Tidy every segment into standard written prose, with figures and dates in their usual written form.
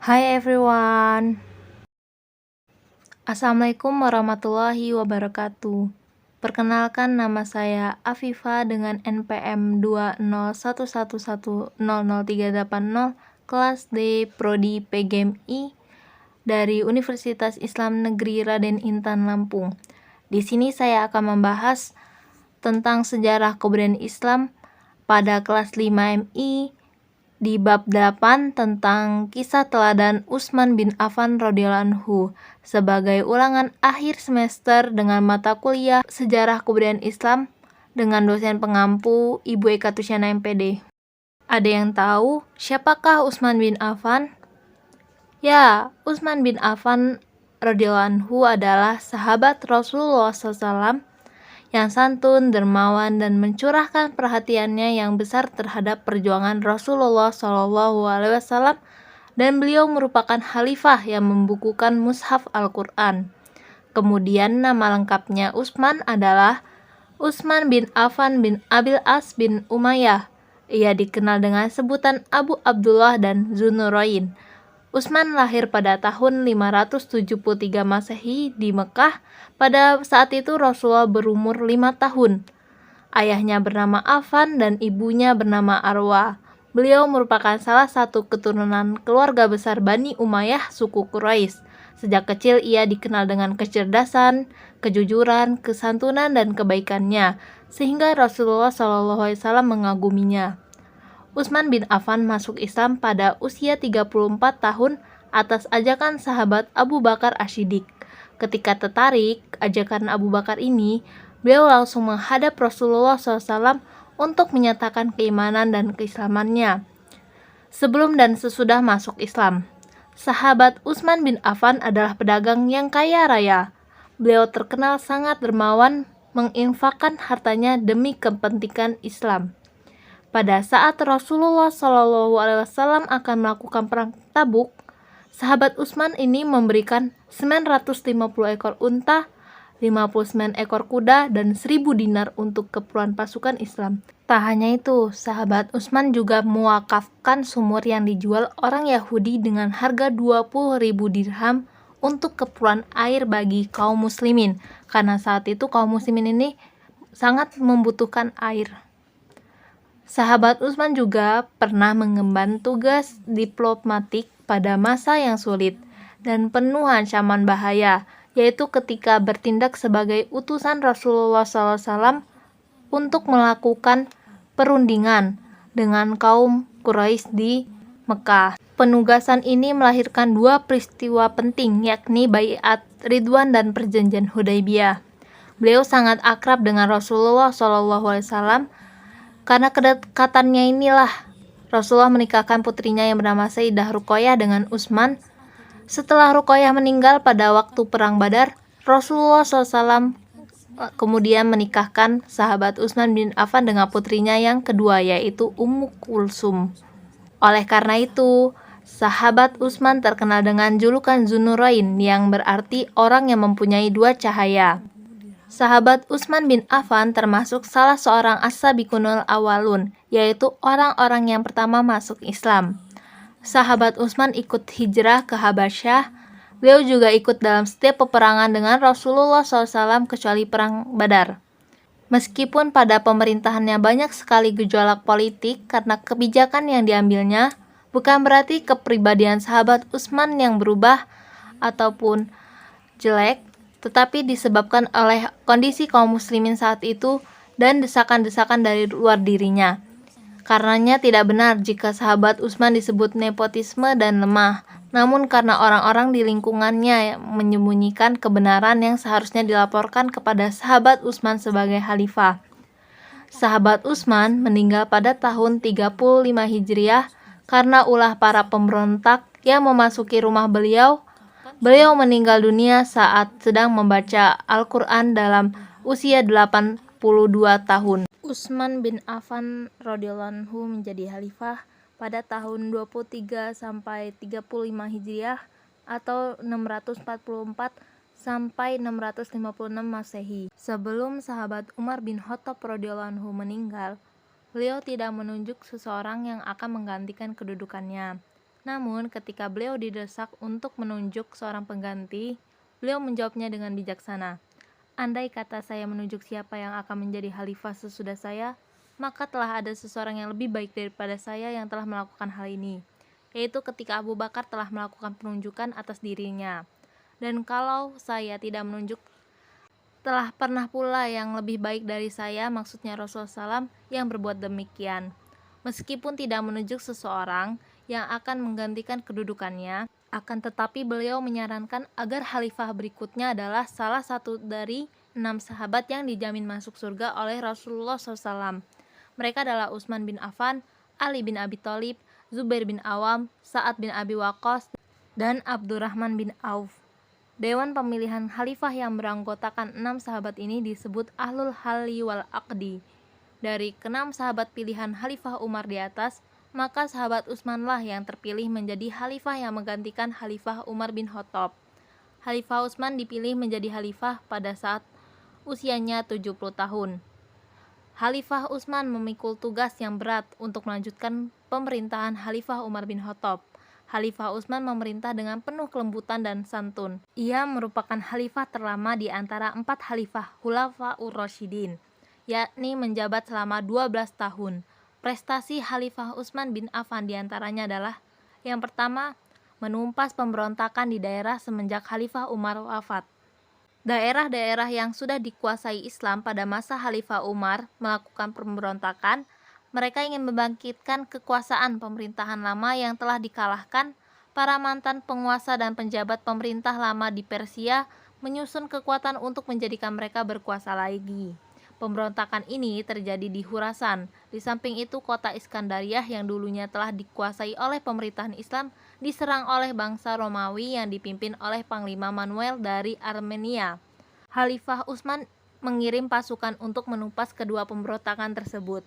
Hi everyone. Assalamualaikum warahmatullahi wabarakatuh. Perkenalkan, nama saya Afifa dengan NPM 20111000380 kelas D Prodi PGMI dari Universitas Islam Negeri Raden Intan Lampung. Di sini saya akan membahas tentang sejarah kebudayaan Islam pada kelas 5 MI di bab 8 tentang kisah teladan Utsman bin Affan radhiyallahu anhu sebagai ulangan akhir semester dengan mata kuliah Sejarah Kebudayaan Islam dengan dosen pengampu Ibu Eka Tusyana MPD. Ada yang tahu siapakah Utsman bin Affan? Ya, Utsman bin Affan radhiyallahu anhu adalah sahabat Rasulullah SAW yang santun, dermawan, dan mencurahkan perhatiannya yang besar terhadap perjuangan Rasulullah SAW, dan beliau merupakan khalifah yang membukukan mushaf Al-Quran. Kemudian nama lengkapnya Utsman adalah Utsman bin Affan bin Abil As bin Umayyah. Ia dikenal dengan sebutan Abu Abdullah dan Dzunurain. Utsman lahir pada tahun 573 Masehi di Mekah. Pada saat itu Rasulullah berumur 5 tahun. Ayahnya bernama Affan dan ibunya bernama Arwa. Beliau merupakan salah satu keturunan keluarga besar Bani Umayyah suku Quraisy. Sejak kecil ia dikenal dengan kecerdasan, kejujuran, kesantunan, dan kebaikannya, sehingga Rasulullah SAW mengaguminya. Utsman bin Affan masuk Islam pada usia 34 tahun atas ajakan sahabat Abu Bakar As-Siddiq. Ketika tertarik ajakan Abu Bakar ini, beliau langsung menghadap Rasulullah SAW untuk menyatakan keimanan dan keislamannya. Sebelum dan sesudah masuk Islam, sahabat Utsman bin Affan adalah pedagang yang kaya raya. Beliau terkenal sangat dermawan, menginfakkan hartanya demi kepentingan Islam. Pada saat Rasulullah SAW akan melakukan perang Tabuk, sahabat Utsman ini memberikan 950 ekor unta, 59 ekor kuda, dan 1000 dinar untuk keperluan pasukan Islam. Tak hanya itu, sahabat Utsman juga mewakafkan sumur yang dijual orang Yahudi dengan harga 20.000 dirham untuk keperluan air bagi kaum muslimin, karena saat itu kaum muslimin ini sangat membutuhkan air. Sahabat Utsman juga pernah mengemban tugas diplomatik pada masa yang sulit dan penuh ancaman bahaya, yaitu ketika bertindak sebagai utusan Rasulullah SAW untuk melakukan perundingan dengan kaum Quraisy di Mekah. Penugasan ini melahirkan dua peristiwa penting, yakni Baiat Ridwan dan Perjanjian Hudaybiyah. Beliau sangat akrab dengan Rasulullah SAW. Karena kedekatannya inilah Rasulullah menikahkan putrinya yang bernama Sayyidah Ruqayyah dengan Utsman. Setelah Ruqayyah meninggal pada waktu perang Badar, Rasulullah SAW kemudian menikahkan sahabat Utsman bin Affan dengan putrinya yang kedua, yaitu Ummu Kulsum. Oleh karena itu, sahabat Utsman terkenal dengan julukan Dzunurain, yang berarti orang yang mempunyai dua cahaya. Sahabat Utsman bin Affan termasuk salah seorang as-sabiqunul awwalun, yaitu orang-orang yang pertama masuk Islam. Sahabat Utsman ikut hijrah ke Habasyah. Beliau juga ikut dalam setiap peperangan dengan Rasulullah SAW kecuali perang Badar. Meskipun pada pemerintahannya banyak sekali gejolak politik karena kebijakan yang diambilnya, bukan berarti kepribadian sahabat Utsman yang berubah ataupun jelek, tetapi disebabkan oleh kondisi kaum muslimin saat itu dan desakan-desakan dari luar dirinya. Karenanya tidak benar jika sahabat Utsman disebut nepotisme dan lemah, namun karena orang-orang di lingkungannya menyembunyikan kebenaran yang seharusnya dilaporkan kepada sahabat Utsman sebagai khalifah. Sahabat Utsman meninggal pada tahun 35 Hijriah karena ulah para pemberontak yang memasuki rumah beliau. Beliau meninggal dunia saat sedang membaca Al-Quran dalam usia 82 tahun. Utsman bin Affan radhiyallahu anhu menjadi khalifah pada tahun 23 sampai 35 Hijriah atau 644 sampai 656 Masehi. Sebelum sahabat Umar bin Khattab radhiyallahu anhu meninggal, beliau tidak menunjuk seseorang yang akan menggantikan kedudukannya. Namun, ketika beliau didesak untuk menunjuk seorang pengganti, beliau menjawabnya dengan bijaksana. Andai kata saya menunjuk siapa yang akan menjadi khalifah sesudah saya, maka telah ada seseorang yang lebih baik daripada saya yang telah melakukan hal ini, yaitu ketika Abu Bakar telah melakukan penunjukan atas dirinya. Dan kalau saya tidak menunjuk, telah pernah pula yang lebih baik dari saya, maksudnya Rasulullah SAW, yang berbuat demikian. Meskipun tidak menunjuk seseorang yang akan menggantikan kedudukannya, akan tetapi beliau menyarankan agar khalifah berikutnya adalah salah satu dari 6 sahabat yang dijamin masuk surga oleh Rasulullah SAW. Mereka adalah Utsman bin Affan, Ali bin Abi Thalib, Zubair bin Awam, Sa'ad bin Abi Waqqas, dan Abdurrahman bin Auf. Dewan pemilihan khalifah yang beranggotakan 6 sahabat ini disebut Ahlul Halli wal Aqdi. Dari ke-6 sahabat pilihan Khalifah Umar di atas, maka sahabat Utsmanlah yang terpilih menjadi khalifah yang menggantikan Khalifah Umar bin Khattab. Khalifah Utsman dipilih menjadi khalifah pada saat usianya 70 tahun. Khalifah Utsman memikul tugas yang berat untuk melanjutkan pemerintahan Khalifah Umar bin Khattab. Khalifah Utsman memerintah dengan penuh kelembutan dan santun. Ia merupakan khalifah terlama di antara 4 khalifah Khulafaur Rasyidin, yakni menjabat selama 12 tahun. Prestasi Khalifah Utsman bin Affan diantaranya adalah: yang pertama, menumpas pemberontakan di daerah semenjak Khalifah Umar wafat. Daerah-daerah yang sudah dikuasai Islam pada masa Khalifah Umar melakukan pemberontakan. Mereka ingin membangkitkan kekuasaan pemerintahan lama yang telah dikalahkan. Para mantan penguasa dan penjabat pemerintah lama di Persia menyusun kekuatan untuk menjadikan mereka berkuasa lagi. Pemberontakan ini terjadi di Khurasan. Di samping itu, kota Iskandariah yang dulunya telah dikuasai oleh pemerintahan Islam diserang oleh bangsa Romawi yang dipimpin oleh Panglima Manuel dari Armenia. Khalifah Utsman mengirim pasukan untuk menumpas kedua pemberontakan tersebut.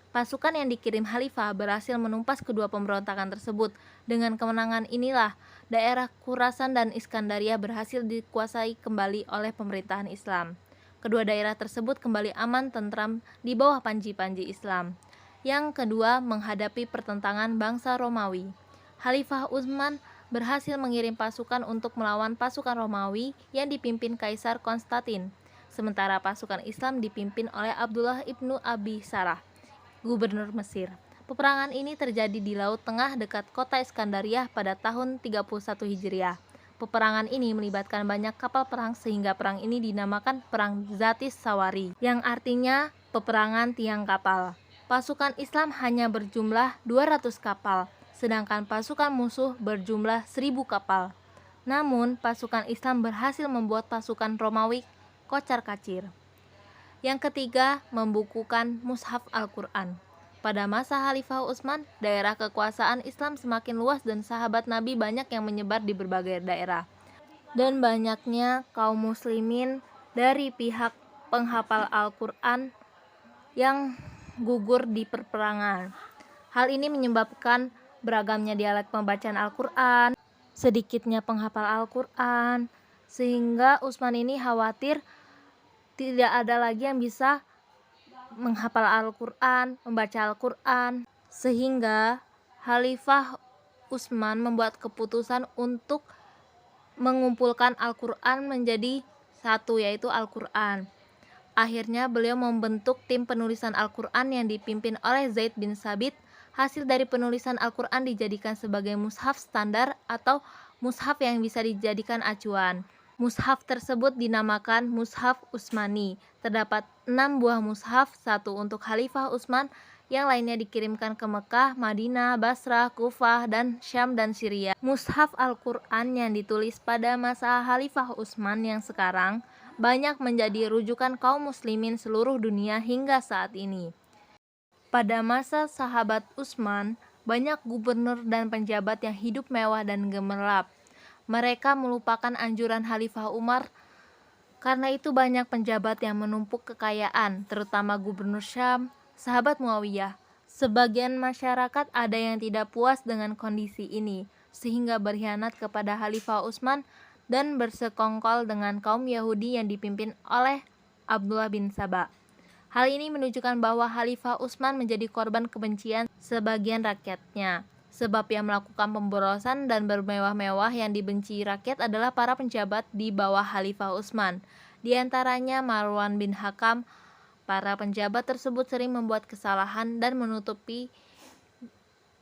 Pasukan yang dikirim khalifah berhasil menumpas kedua pemberontakan tersebut. Dengan kemenangan inilah, daerah Khurasan dan Iskandaria berhasil dikuasai kembali oleh pemerintahan Islam. Kedua daerah tersebut kembali aman tentram di bawah panji-panji Islam. Yang kedua, menghadapi pertentangan bangsa Romawi. Khalifah Utsman berhasil mengirim pasukan untuk melawan pasukan Romawi yang dipimpin Kaisar Konstantin. Sementara pasukan Islam dipimpin oleh Abdullah ibnu Abi Sarah, gubernur Mesir. Peperangan ini terjadi di Laut Tengah dekat kota Iskandariah pada tahun 31 Hijriah. Peperangan ini melibatkan banyak kapal perang sehingga perang ini dinamakan Perang Zatis Sawari, yang artinya peperangan tiang kapal. Pasukan Islam hanya berjumlah 200 kapal, sedangkan pasukan musuh berjumlah 1000 kapal. Namun, pasukan Islam berhasil membuat pasukan Romawi kocar-kacir. Yang ketiga, membukukan Mushaf Al-Quran. Pada masa Khalifah Utsman, daerah kekuasaan Islam semakin luas dan sahabat Nabi banyak yang menyebar di berbagai daerah. Dan banyaknya kaum muslimin dari pihak penghafal Al-Quran yang gugur di peperangan. Hal ini menyebabkan beragamnya dialek pembacaan Al-Quran, sedikitnya penghafal Al-Quran, sehingga Utsman ini khawatir tidak ada lagi yang bisa menghafal Al-Quran, membaca Al-Quran, sehingga Khalifah Utsman membuat keputusan untuk mengumpulkan Al-Quran menjadi satu, yaitu Al-Quran. Akhirnya beliau membentuk tim penulisan Al-Quran yang dipimpin oleh Zaid bin Sabit. Hasil dari penulisan Al-Quran dijadikan sebagai mushaf standar atau mushaf yang bisa dijadikan acuan. Mushaf tersebut dinamakan Mushaf Utsmani. Terdapat 6 buah mushaf, satu untuk Khalifah Utsman, yang lainnya dikirimkan ke Mekah, Madinah, Basrah, Kufah, dan Syam dan Syria. Mushaf Al-Quran yang ditulis pada masa Khalifah Utsman yang sekarang banyak menjadi rujukan kaum muslimin seluruh dunia hingga saat ini. Pada masa sahabat Utsman, banyak gubernur dan penjabat yang hidup mewah dan gemerlap. Mereka melupakan anjuran Khalifah Umar. Karena itu banyak penjabat yang menumpuk kekayaan, terutama gubernur Syam, sahabat Muawiyah. Sebagian masyarakat ada yang tidak puas dengan kondisi ini, sehingga berkhianat kepada Khalifah Utsman dan bersekongkol dengan kaum Yahudi yang dipimpin oleh Abdullah bin Saba. Hal ini menunjukkan bahwa Khalifah Utsman menjadi korban kebencian sebagian rakyatnya. Sebab yang melakukan pemborosan dan bermewah-mewah yang dibenci rakyat adalah para penjabat di bawah Khalifah Utsman. Di antaranya Marwan bin Hakam. Para penjabat tersebut sering membuat kesalahan dan menutupi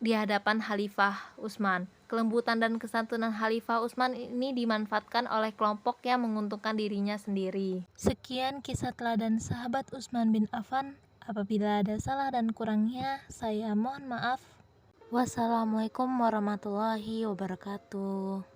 di hadapan Khalifah Utsman. Kelembutan dan kesantunan Khalifah Utsman ini dimanfaatkan oleh kelompok yang menguntungkan dirinya sendiri. Sekian kisah teladan sahabat Utsman bin Affan. Apabila ada salah dan kurangnya, saya mohon maaf. Wassalamualaikum warahmatullahi wabarakatuh.